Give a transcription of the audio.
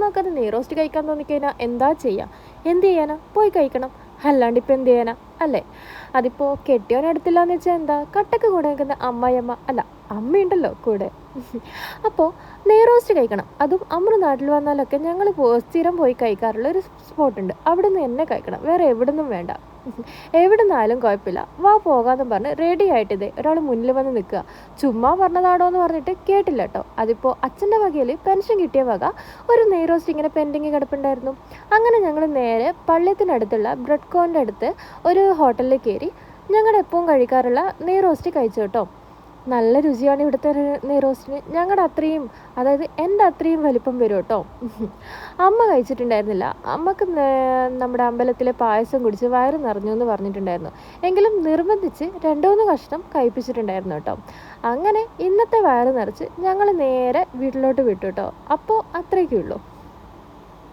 നോക്കാതെ നെയ്റോസ്റ്റ് കഴിക്കാൻ തോന്നിക്കഴിഞ്ഞാൽ എന്താ ചെയ്യുക? എന്ത് ചെയ്യാനാ? പോയി കഴിക്കണം. അല്ലാണ്ട് ഇപ്പം എന്ത് ചെയ്യാനാ അല്ലേ? അതിപ്പോൾ കെട്ടിയോൻ അടുത്തില്ല എന്ന് വെച്ചാൽ എന്താ, കട്ടക്ക് കൂടെ നിൽക്കുന്ന അമ്മായിയമ്മ അല്ല അമ്മയുണ്ടല്ലോ കൂടെ. അപ്പോൾ നെയ്റോസ്റ്റ് കഴിക്കണം. അതും അമ്മ നാട്ടിൽ വന്നാലൊക്കെ ഞങ്ങൾ സ്ഥിരം പോയി കഴിക്കാറുള്ള ഒരു സ്പോട്ടുണ്ട്. അവിടെ നിന്ന് തന്നെ കഴിക്കണം, വേറെ എവിടെ നിന്നും വേണ്ട. എവിടെ നിന്നായാലും കുഴപ്പമില്ല, വാ പോകാമെന്ന് പറഞ്ഞ് റെഡി ആയിട്ടിതേ ഒരാൾ മുന്നിൽ വന്ന് നിൽക്കുക. ചുമ്മാ പറഞ്ഞതാടോ എന്ന് പറഞ്ഞിട്ട് കേട്ടില്ല കേട്ടോ. അതിപ്പോൾ അച്ഛൻ്റെ വകയിൽ പെൻഷൻ കിട്ടിയ വക ഒരു നെയ്റോസ്റ്റ് ഇങ്ങനെ പെൻഡിങ് കിടപ്പുണ്ടായിരുന്നു. അങ്ങനെ ഞങ്ങൾ നേരെ പള്ളിയത്തിനടുത്തുള്ള ബ്രെഡ് കോണിൻ്റെ അടുത്ത് ഒരു ഹോട്ടലിൽ കയറി ഞങ്ങളുടെ എപ്പോഴും കഴിക്കാറുള്ള നെയ്റോസ്റ്റ് കഴിച്ചു കേട്ടോ. നല്ല രുചിയാണ് ഇവിടുത്തെ നെയ്റോസ്റ്റിന്. ഞങ്ങളുടെ അത്രയും, അതായത് എൻ്റെ അത്രയും വലിപ്പം വരും കേട്ടോ. അമ്മ കഴിച്ചിട്ടുണ്ടായിരുന്നില്ല. അമ്മക്ക് നമ്മുടെ അമ്പലത്തിലെ പായസം കുടിച്ച് വയറ് നിറഞ്ഞു എന്ന് പറഞ്ഞിട്ടുണ്ടായിരുന്നു. എങ്കിലും നിർബന്ധിച്ച് 2-3 കഷ്ണം കഴിപ്പിച്ചിട്ടുണ്ടായിരുന്നു കേട്ടോ. അങ്ങനെ ഇന്നത്തെ വയറ് നിറച്ച് ഞങ്ങൾ നേരെ വീട്ടിലോട്ട് വിട്ടു കേട്ടോ. അപ്പോൾ അത്രയൊക്കെ ഉള്ളൂ.